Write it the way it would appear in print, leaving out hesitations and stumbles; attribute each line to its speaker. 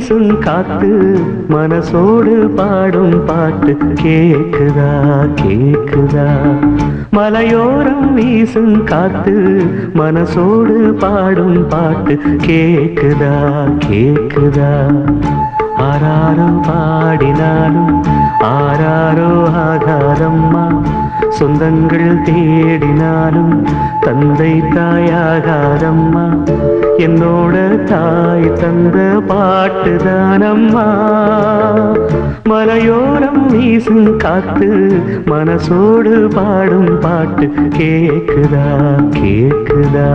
Speaker 1: வீசும் காத்து மனசோடு பாடும் பாட்டு கேக்குதா கேக்குதா மலையோரம் வீசும் காத்து மனசோடு பாடும் பாட்டு கேக்குதா கேக்குதா ஆராரோ பாடினாலும் ஆராரோ ஆகாதம்மா சொந்தங்கள் தேடினாலும் தந்தை தாயாகாதம்மா என்னோட தாய் தந்த பாட்டுதானம்மா மலையோரம் வீசும் காத்து மனசோடு பாடும் பாட்டு கேக்குதா கேக்குதா